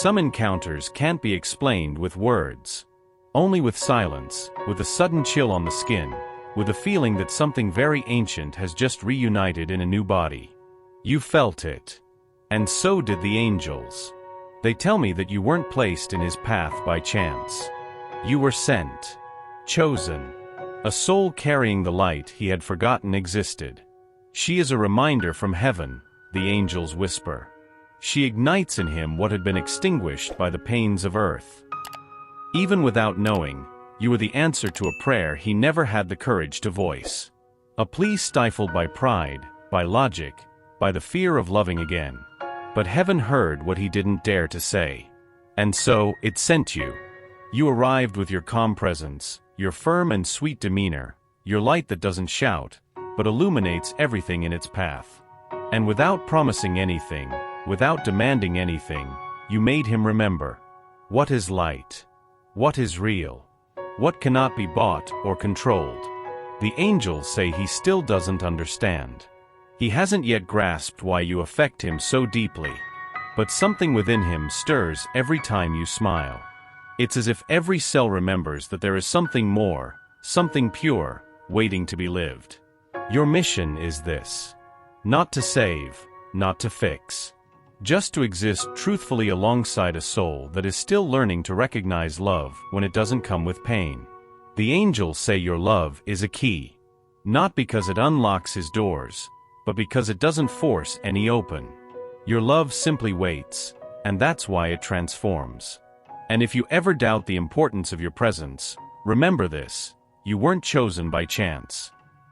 Some encounters can't be explained with words. Only with silence, with a sudden chill on the skin, with a feeling that something very ancient has just reunited in a new body. You felt it. And so did the angels. They tell me that you weren't placed in his path by chance. You were sent. Chosen. A soul carrying the light he had forgotten existed. She is a reminder from heaven, the angels whisper. She ignites in him what had been extinguished by the pains of earth. Even without knowing, you were the answer to a prayer he never had the courage to voice. A plea stifled by pride, by logic, by the fear of loving again. But heaven heard what he didn't dare to say. And so, it sent you. You arrived with your calm presence, your firm and sweet demeanor, your light that doesn't shout, but illuminates everything in its path. And without promising anything, without demanding anything, you made him remember. What is light? What is real? What cannot be bought or controlled? The angels say he still doesn't understand. He hasn't yet grasped why you affect him so deeply. But something within him stirs every time you smile. It's as if every cell remembers that there is something more, something pure, waiting to be lived. Your mission is this. Not to save, not to fix. Just to exist truthfully alongside a soul that is still learning to recognize love when it doesn't come with pain. The angels say your love is a key. Not because it unlocks his doors, but because it doesn't force any open. Your love simply waits, and that's why it transforms. And if you ever doubt the importance of your presence, remember this: you weren't chosen by chance.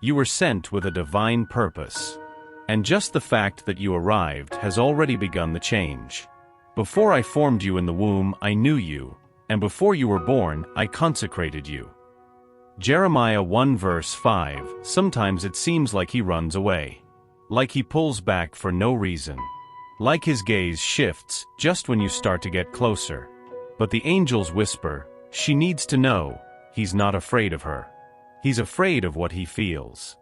You were sent with a divine purpose. And just the fact that you arrived has already begun the change. Before I formed you in the womb, I knew you, and before you were born, I consecrated you. Jeremiah 1 verse 5, sometimes it seems like he runs away. Like he pulls back for no reason. Like his gaze shifts just when you start to get closer. But the angels whisper, she needs to know, he's not afraid of her. He's afraid of what he feels.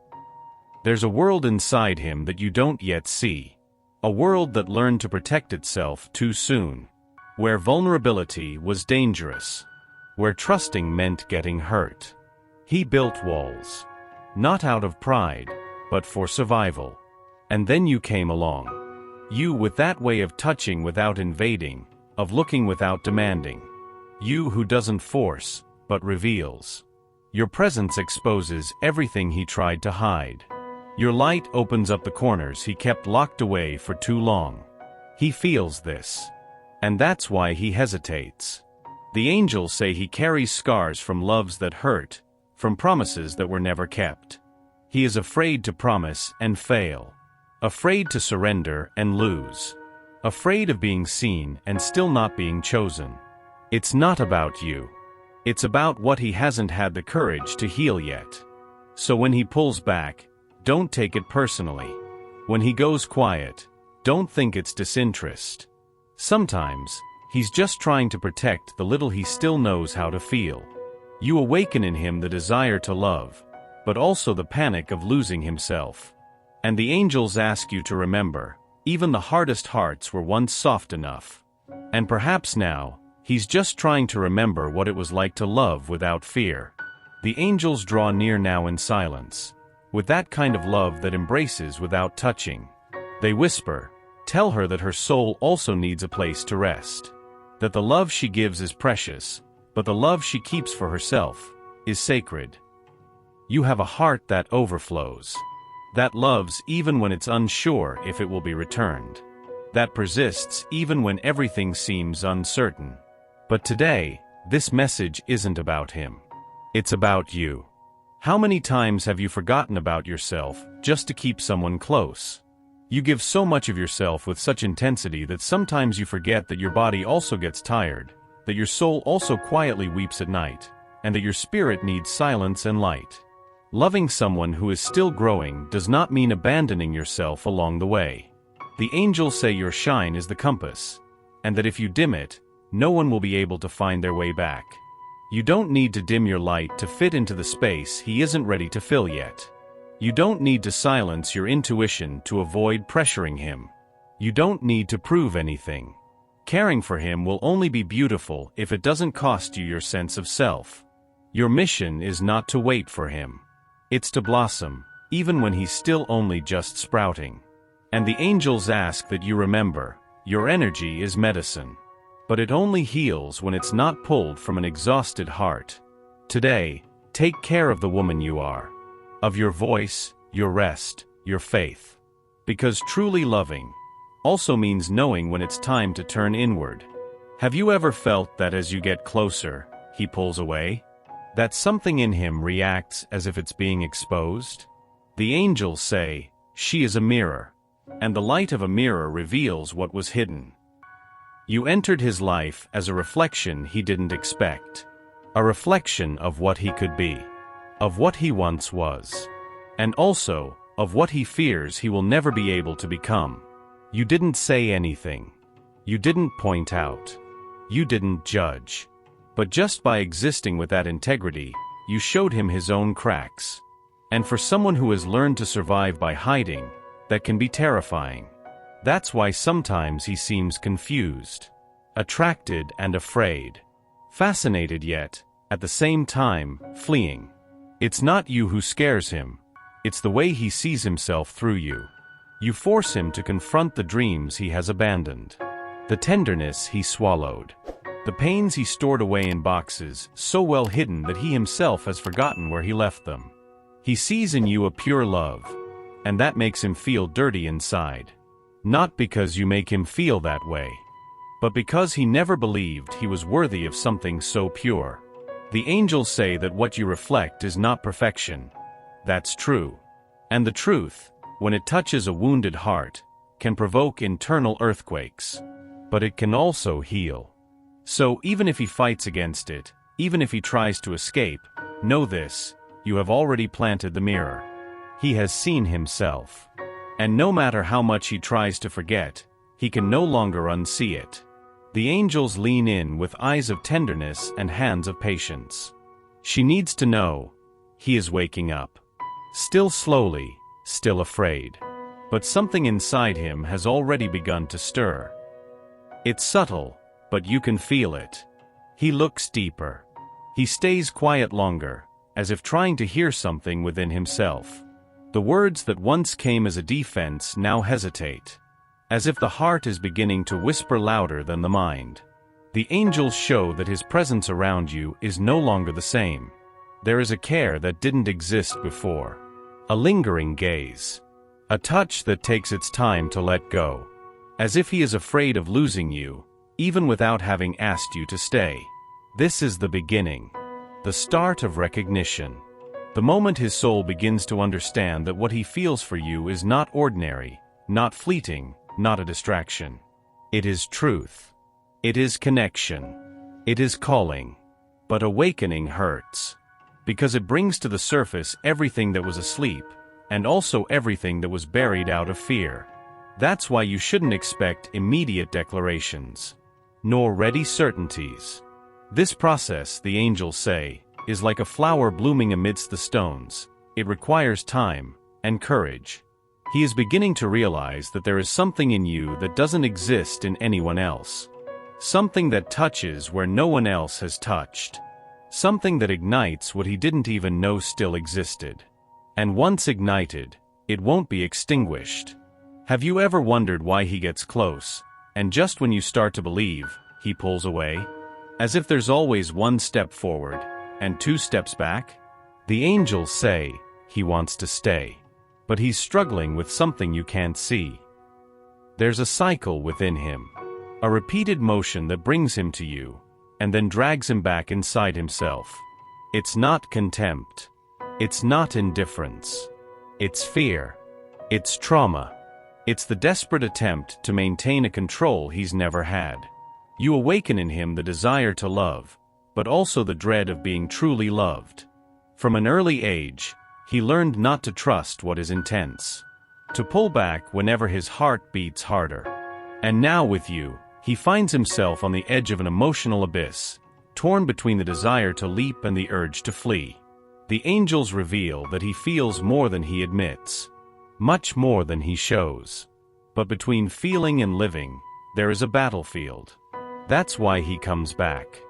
There's a world inside him that you don't yet see. A world that learned to protect itself too soon. Where vulnerability was dangerous. Where trusting meant getting hurt. He built walls. Not out of pride, but for survival. And then you came along. You with that way of touching without invading, of looking without demanding. You who doesn't force, but reveals. Your presence exposes everything he tried to hide. Your light opens up the corners he kept locked away for too long. He feels this. And that's why he hesitates. The angels say he carries scars from loves that hurt, from promises that were never kept. He is afraid to promise and fail. Afraid to surrender and lose. Afraid of being seen and still not being chosen. It's not about you. It's about what he hasn't had the courage to heal yet. So when he pulls back, don't take it personally. When he goes quiet, don't think it's disinterest. Sometimes, he's just trying to protect the little he still knows how to feel. You awaken in him the desire to love, but also the panic of losing himself. And the angels ask you to remember, even the hardest hearts were once soft enough. And perhaps now, he's just trying to remember what it was like to love without fear. The angels draw near now in silence. With that kind of love that embraces without touching. They whisper, tell her that her soul also needs a place to rest. That the love she gives is precious, but the love she keeps for herself is sacred. You have a heart that overflows. That loves even when it's unsure if it will be returned. That persists even when everything seems uncertain. But today, this message isn't about him. It's about you. How many times have you forgotten about yourself just to keep someone close? You give so much of yourself with such intensity that sometimes you forget that your body also gets tired, that your soul also quietly weeps at night, and that your spirit needs silence and light. Loving someone who is still growing does not mean abandoning yourself along the way. The angels say your shine is the compass, and that if you dim it, no one will be able to find their way back. You don't need to dim your light to fit into the space he isn't ready to fill yet. You don't need to silence your intuition to avoid pressuring him. You don't need to prove anything. Caring for him will only be beautiful if it doesn't cost you your sense of self. Your mission is not to wait for him. It's to blossom, even when he's still only just sprouting. And the angels ask that you remember, your energy is medicine. But it only heals when it's not pulled from an exhausted heart. Today, take care of the woman you are. Of your voice, your rest, your faith. Because truly loving also means knowing when it's time to turn inward. Have you ever felt that as you get closer, he pulls away? That something in him reacts as if it's being exposed? The angels say, she is a mirror, and the light of a mirror reveals what was hidden. You entered his life as a reflection he didn't expect. A reflection of what he could be, of what he once was, and also of what he fears he will never be able to become. You didn't say anything. You didn't point out. You didn't judge. But just by existing with that integrity, you showed him his own cracks. And for someone who has learned to survive by hiding, that can be terrifying. That's why sometimes he seems confused, attracted and afraid, fascinated yet, at the same time, fleeing. It's not you who scares him. It's the way he sees himself through you. You force him to confront the dreams he has abandoned, the tenderness he swallowed, the pains he stored away in boxes so well hidden that he himself has forgotten where he left them. He sees in you a pure love, and that makes him feel dirty inside. Not because you make him feel that way, but because he never believed he was worthy of something so pure. The angels say that what you reflect is not perfection. That's true. And the truth, when it touches a wounded heart, can provoke internal earthquakes. But it can also heal. So even if he fights against it, even if he tries to escape, know this, you have already planted the mirror. He has seen himself. And no matter how much he tries to forget, he can no longer unsee it. The angels lean in with eyes of tenderness and hands of patience. She needs to know, he is waking up. Still slowly, still afraid. But something inside him has already begun to stir. It's subtle, but you can feel it. He looks deeper. He stays quiet longer, as if trying to hear something within himself. The words that once came as a defense now hesitate, as if the heart is beginning to whisper louder than the mind. The angels show that his presence around you is no longer the same. There is a care that didn't exist before, a lingering gaze, a touch that takes its time to let go, as if he is afraid of losing you, even without having asked you to stay. This is the beginning, the start of recognition. The moment his soul begins to understand that what he feels for you is not ordinary, not fleeting, not a distraction. It is truth. It is connection. It is calling. But awakening hurts. Because it brings to the surface everything that was asleep, and also everything that was buried out of fear. That's why you shouldn't expect immediate declarations, nor ready certainties. This process, the angels say, is like a flower blooming amidst the stones. It requires time and courage. He is beginning to realize that there is something in you that doesn't exist in anyone else. Something that touches where no one else has touched. Something that ignites what he didn't even know still existed. And once ignited, it won't be extinguished. Have you ever wondered why he gets close, and just when you start to believe, he pulls away? As if there's always one step forward, and 2 steps back? The angels say, he wants to stay. But he's struggling with something you can't see. There's a cycle within him. A repeated motion that brings him to you, and then drags him back inside himself. It's not contempt. It's not indifference. It's fear. It's trauma. It's the desperate attempt to maintain a control he's never had. You awaken in him the desire to love, but also the dread of being truly loved. From an early age, he learned not to trust what is intense, to pull back whenever his heart beats harder. And now with you, he finds himself on the edge of an emotional abyss, torn between the desire to leap and the urge to flee. The angels reveal that he feels more than he admits, much more than he shows. But between feeling and living, there is a battlefield. That's why he comes back.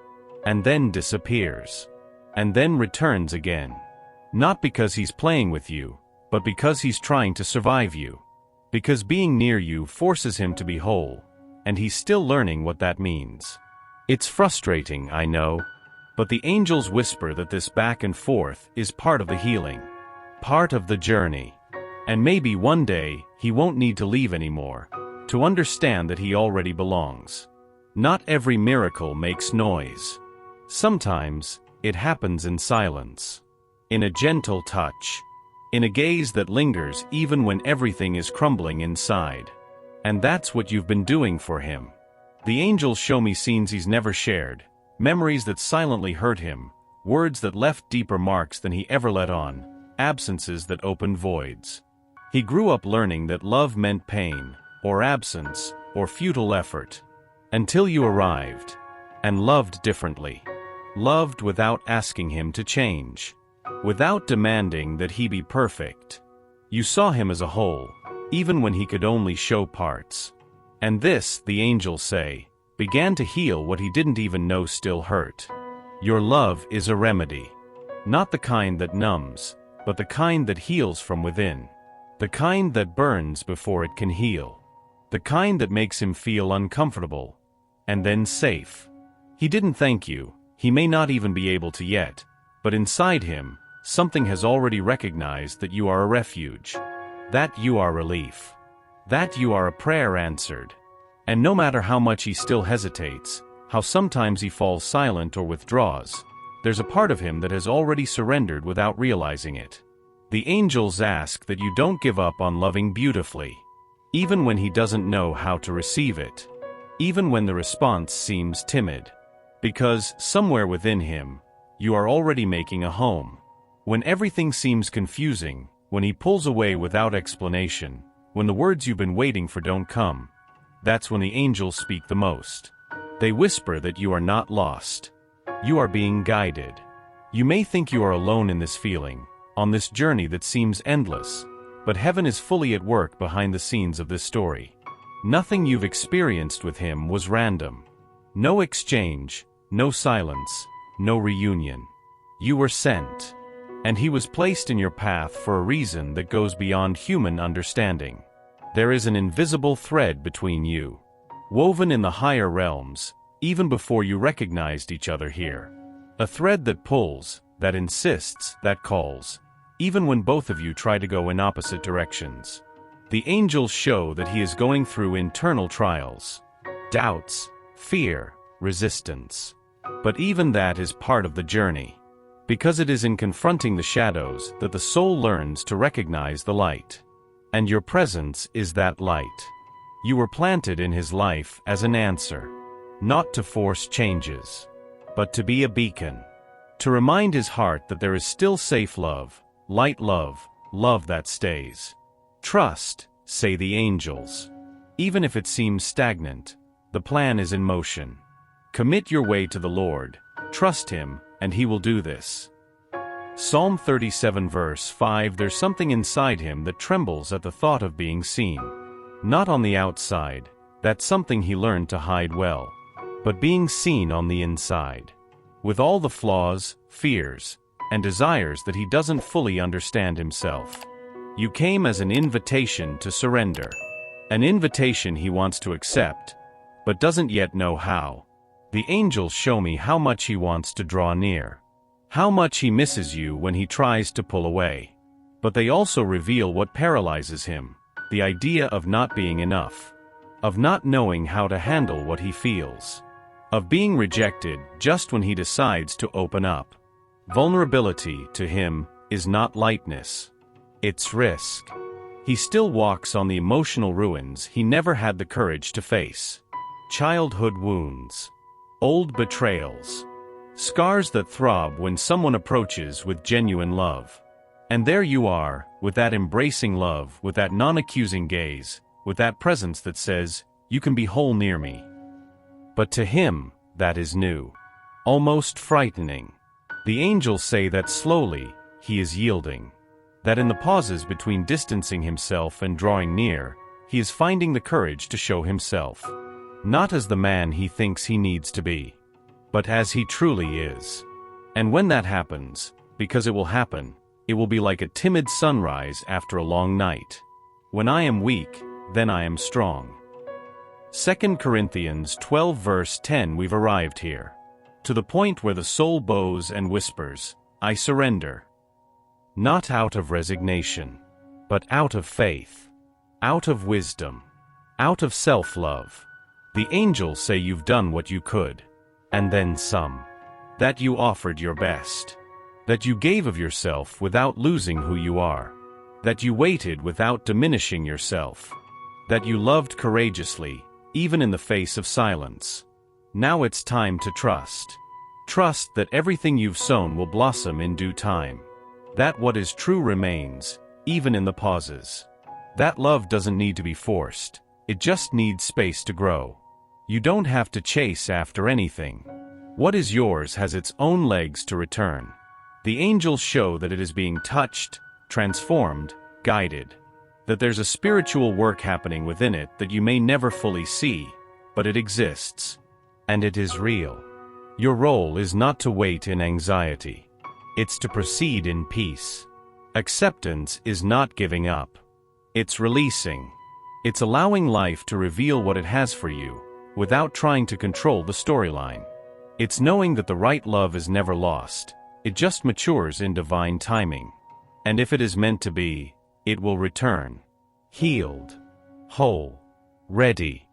And then disappears. And then returns again. Not because he's playing with you, but because he's trying to survive you. Because being near you forces him to be whole, and he's still learning what that means. It's frustrating, I know, but the angels whisper that this back and forth is part of the healing, part of the journey. And maybe one day, he won't need to leave anymore, to understand that he already belongs. Not every miracle makes noise. Sometimes, it happens in silence. In a gentle touch. In a gaze that lingers even when everything is crumbling inside. And that's what you've been doing for him. The angels show me scenes he's never shared, memories that silently hurt him, words that left deeper marks than he ever let on, absences that opened voids. He grew up learning that love meant pain, or absence, or futile effort. Until you arrived. And loved differently. Loved without asking him to change. Without demanding that he be perfect. You saw him as a whole, even when he could only show parts. And this, the angels say, began to heal what he didn't even know still hurt. Your love is a remedy. Not the kind that numbs, but the kind that heals from within. The kind that burns before it can heal. The kind that makes him feel uncomfortable, and then safe. He didn't thank you, he may not even be able to yet, but inside him, something has already recognized that you are a refuge. That you are relief. That you are a prayer answered. And no matter how much he still hesitates, how sometimes he falls silent or withdraws, there's a part of him that has already surrendered without realizing it. The angels ask that you don't give up on loving beautifully. Even when he doesn't know how to receive it. Even when the response seems timid. Because, somewhere within him, you are already making a home. When everything seems confusing, when he pulls away without explanation, when the words you've been waiting for don't come, that's when the angels speak the most. They whisper that you are not lost. You are being guided. You may think you are alone in this feeling, on this journey that seems endless, but heaven is fully at work behind the scenes of this story. Nothing you've experienced with him was random. No exchange, no silence, no reunion. You were sent. And he was placed in your path for a reason that goes beyond human understanding. There is an invisible thread between you, woven in the higher realms, even before you recognized each other here. A thread that pulls, that insists, that calls, even when both of you try to go in opposite directions. The angels show that he is going through internal trials, doubts, fear, resistance. But even that is part of the journey. Because it is in confronting the shadows that the soul learns to recognize the light. And your presence is that light. You were planted in his life as an answer. Not to force changes, but to be a beacon. To remind his heart that there is still safe love, light love, love that stays. Trust, say the angels. Even if it seems stagnant, the plan is in motion. Commit your way to the Lord, trust him, and he will do this. Psalm 37 verse 5. There's something inside him that trembles at the thought of being seen. Not on the outside, that's something he learned to hide well, but being seen on the inside. With all the flaws, fears, and desires that he doesn't fully understand himself. You came as an invitation to surrender. An invitation he wants to accept, but doesn't yet know how. The angels show me how much he wants to draw near. How much he misses you when he tries to pull away. But they also reveal what paralyzes him, the idea of not being enough. Of not knowing how to handle what he feels. Of being rejected just when he decides to open up. Vulnerability, to him, is not lightness. It's risk. He still walks on the emotional ruins he never had the courage to face. Childhood wounds. Old betrayals. Scars that throb when someone approaches with genuine love. And there you are, with that embracing love, with that non-accusing gaze, with that presence that says, you can be whole near me. But to him, that is new. Almost frightening. The angels say that slowly, he is yielding. That in the pauses between distancing himself and drawing near, he is finding the courage to show himself. Not as the man he thinks he needs to be, but as he truly is. And when that happens, because it will happen, it will be like a timid sunrise after a long night. When I am weak, then I am strong. 2 Corinthians 12 verse 10. We've arrived here, to the point where the soul bows and whispers, I surrender. Not out of resignation, but out of faith, out of wisdom, out of self-love. The angels say you've done what you could, and then some. That you offered your best. That you gave of yourself without losing who you are. That you waited without diminishing yourself. That you loved courageously, even in the face of silence. Now it's time to trust. Trust that everything you've sown will blossom in due time. That what is true remains, even in the pauses. That love doesn't need to be forced, it just needs space to grow. You don't have to chase after anything. What is yours has its own legs to return. The angels show that it is being touched, transformed, guided. That there's a spiritual work happening within it that you may never fully see, but it exists. And it is real. Your role is not to wait in anxiety. It's to proceed in peace. Acceptance is not giving up. It's releasing. It's allowing life to reveal what it has for you, without trying to control the storyline. It's knowing that the right love is never lost. It just matures in divine timing. And if it is meant to be, it will return. Healed. Whole. Ready.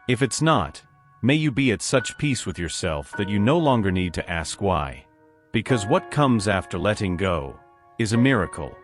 If it's not, may you be at such peace with yourself that you no longer need to ask why. Because what comes after letting go is a miracle.